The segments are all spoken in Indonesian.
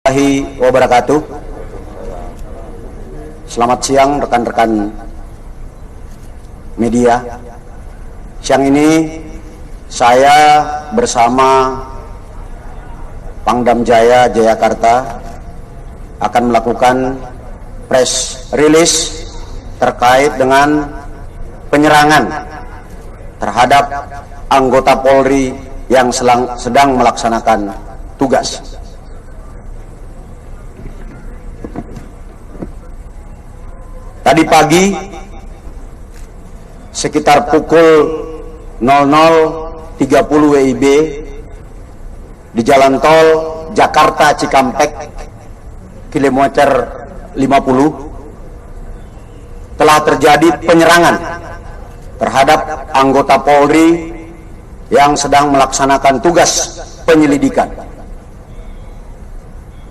Warahmatullahi wabarakatuh. Selamat siang rekan-rekan media. Siang ini saya bersama Pangdam Jaya Jayakarta akan melakukan press release terkait dengan penyerangan terhadap anggota Polri yang sedang melaksanakan tugas. Tadi pagi sekitar pukul 00.30 WIB di jalan tol Jakarta Cikampek kilometer 50 telah terjadi penyerangan terhadap anggota Polri yang sedang melaksanakan tugas penyelidikan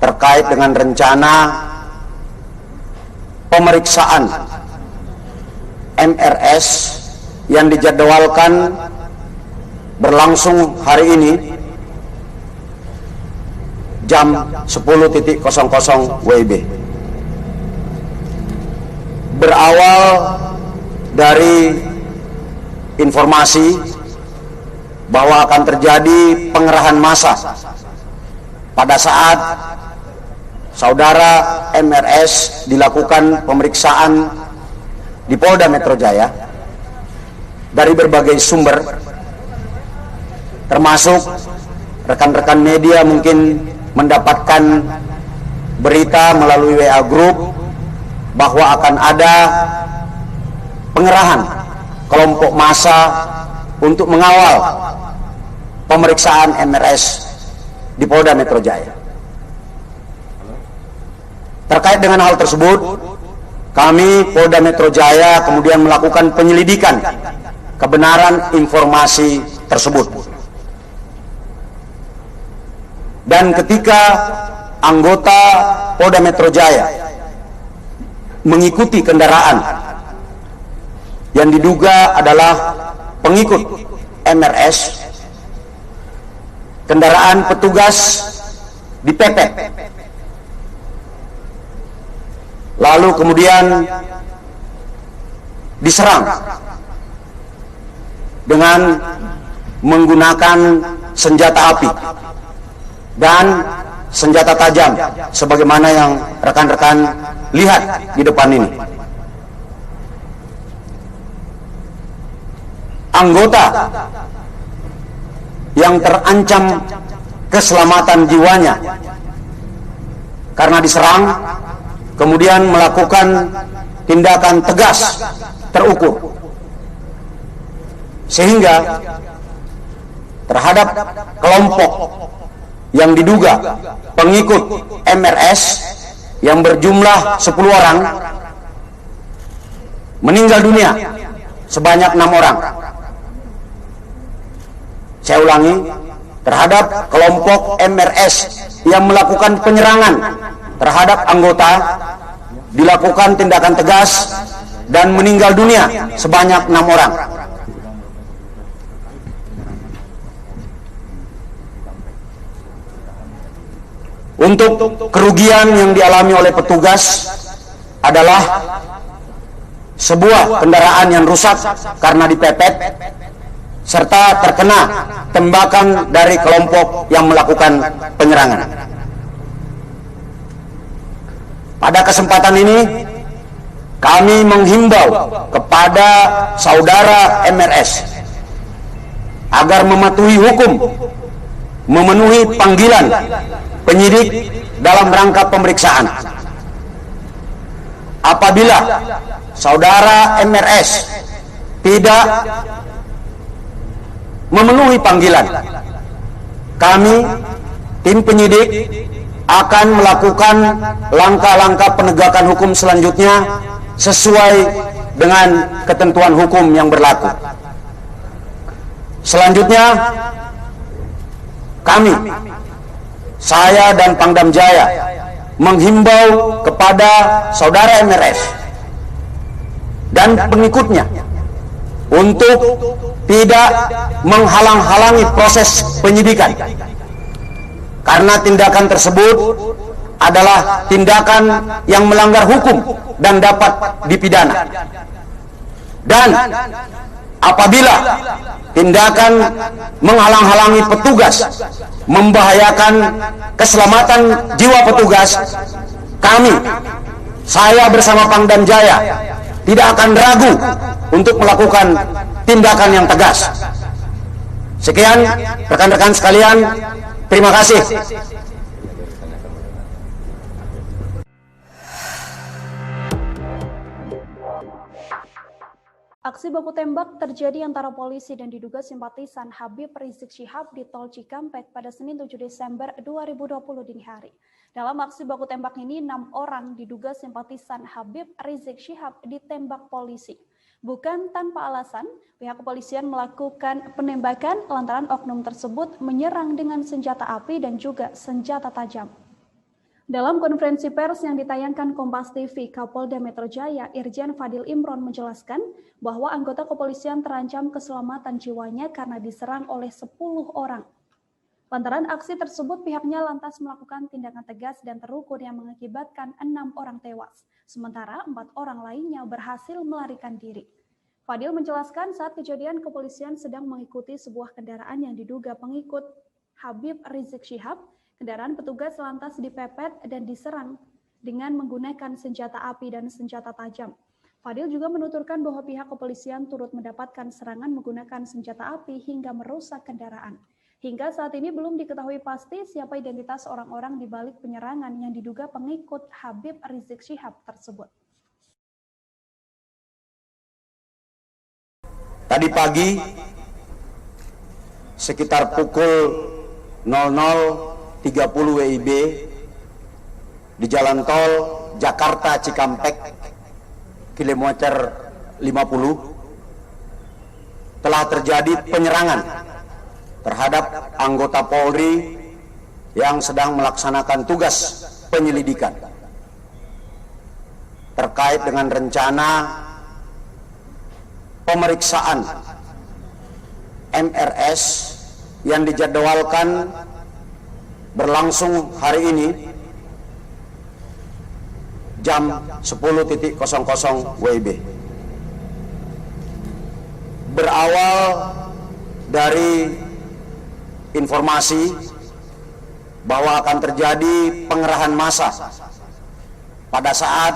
terkait dengan rencana pemeriksaan MRS yang dijadwalkan berlangsung hari ini jam 10.00 WIB. Berawal dari informasi bahwa akan terjadi pengerahan massa pada saat saudara MRS dilakukan pemeriksaan di Polda Metro Jaya dari berbagai sumber, termasuk rekan-rekan media mungkin mendapatkan berita melalui WA Group bahwa akan ada pengerahan kelompok massa untuk mengawal pemeriksaan MRS di Polda Metro Jaya. Terkait dengan hal tersebut, kami Polda Metro Jaya kemudian melakukan penyelidikan kebenaran informasi tersebut. Dan ketika anggota Polda Metro Jaya mengikuti kendaraan yang diduga adalah pengikut MRS, kendaraan petugas dipepet. Lalu kemudian diserang dengan menggunakan senjata api dan senjata tajam sebagaimana yang rekan-rekan lihat di depan ini. Anggota yang terancam keselamatan jiwanya karena diserang kemudian melakukan tindakan tegas terukur, sehingga terhadap kelompok yang diduga pengikut MRS yang berjumlah 10 orang meninggal dunia sebanyak 6 orang. Saya ulangi, terhadap kelompok MRS yang melakukan penyerangan terhadap anggota dilakukan tindakan tegas dan meninggal dunia sebanyak 6 orang. Untuk kerugian yang dialami oleh petugas adalah sebuah kendaraan yang rusak karena dipepet serta terkena tembakan dari kelompok yang melakukan penyerangan. Pada kesempatan ini kami menghimbau kepada saudara MRS agar mematuhi hukum, memenuhi panggilan penyidik dalam rangka pemeriksaan. Apabila saudara MRS tidak memenuhi panggilan, kami tim penyidik akan melakukan langkah-langkah penegakan hukum selanjutnya sesuai dengan ketentuan hukum yang berlaku. Selanjutnya, kami, saya dan Pangdam Jaya menghimbau kepada saudara MRS dan pengikutnya untuk tidak menghalang-halangi proses penyidikan, karena tindakan tersebut adalah tindakan yang melanggar hukum dan dapat dipidana. Dan apabila tindakan menghalang-halangi petugas, membahayakan keselamatan jiwa petugas, saya bersama Pangdam Jaya tidak akan ragu untuk melakukan tindakan yang tegas. Sekian rekan-rekan sekalian, terima kasih. Aksi baku tembak terjadi antara polisi dan diduga simpatisan Habib Rizik Syihab di Tol Cikampek pada Senin 7 Desember 2020 dini hari. Dalam aksi baku tembak ini, 6 orang diduga simpatisan Habib Rizik Syihab ditembak polisi. Bukan tanpa alasan, pihak kepolisian melakukan penembakan lantaran oknum tersebut menyerang dengan senjata api dan juga senjata tajam. Dalam konferensi pers yang ditayangkan Kompas TV, Kapolda Metro Jaya, Irjen Fadil Imron menjelaskan bahwa anggota kepolisian terancam keselamatan jiwanya karena diserang oleh 10 orang. Lantaran aksi tersebut, pihaknya lantas melakukan tindakan tegas dan terukur yang mengakibatkan 6 orang tewas, sementara 4 orang lainnya berhasil melarikan diri. Fadil menjelaskan saat kejadian kepolisian sedang mengikuti sebuah kendaraan yang diduga pengikut Habib Rizik Syihab. Kendaraan petugas lantas dipepet dan diserang dengan menggunakan senjata api dan senjata tajam. Fadil juga menuturkan bahwa pihak kepolisian turut mendapatkan serangan menggunakan senjata api hingga merusak kendaraan. Hingga saat ini belum diketahui pasti siapa identitas orang-orang di balik penyerangan yang diduga pengikut Habib Rizik Syihab tersebut. Tadi pagi sekitar pukul 00.30 WIB di jalan tol Jakarta Cikampek kilometer 50 telah terjadi penyerangan terhadap anggota Polri yang sedang melaksanakan tugas penyelidikan terkait dengan rencana pemeriksaan MRS yang dijadwalkan berlangsung hari ini jam 10.00 WIB. Berawal dari informasi bahwa akan terjadi pengerahan massa pada saat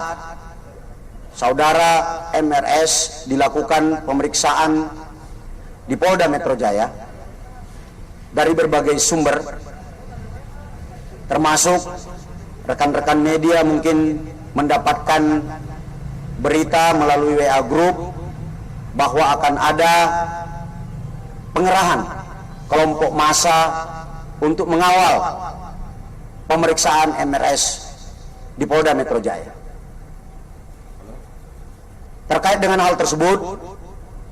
saudara MRS dilakukan pemeriksaan di Polda Metro Jaya dari berbagai sumber, termasuk rekan-rekan media mungkin mendapatkan berita melalui WA Group bahwa akan ada pengerahan kelompok massa untuk mengawal pemeriksaan MRS di Polda Metro Jaya. Terkait dengan hal tersebut,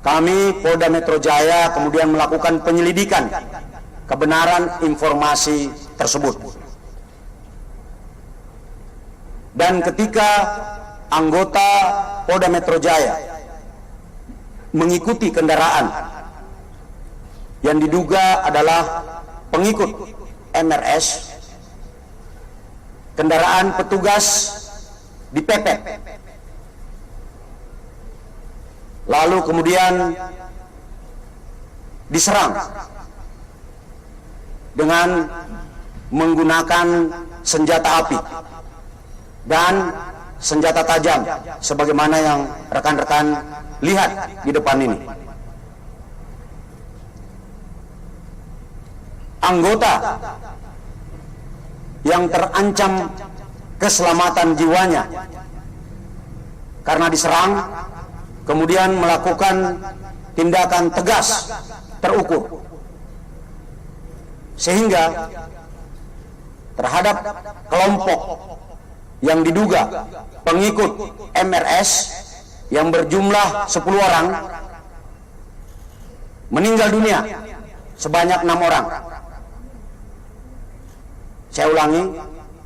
kami Polda Metro Jaya kemudian melakukan penyelidikan kebenaran informasi tersebut. Dan ketika anggota Polda Metro Jaya mengikuti kendaraan yang diduga adalah pengikut MRS, kendaraan petugas dipepet, lalu kemudian diserang dengan menggunakan senjata api dan senjata tajam sebagaimana yang rekan-rekan lihat di depan ini. Anggota yang terancam keselamatan jiwanya karena diserang kemudian melakukan tindakan tegas terukur, sehingga terhadap kelompok yang diduga pengikut MRS yang berjumlah 10 orang meninggal dunia sebanyak 6 orang. Saya ulangi,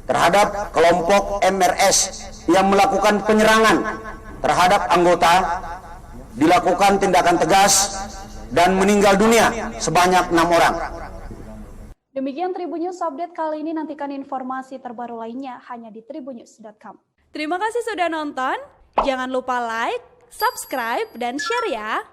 terhadap kelompok MRS yang melakukan penyerangan terhadap anggota dilakukan tindakan tegas dan meninggal dunia sebanyak 6 orang. Demikian Tribun News Update kali ini, nantikan informasi terbaru lainnya hanya di tribunnews.com. Terima kasih sudah nonton, jangan lupa like, subscribe, dan share ya.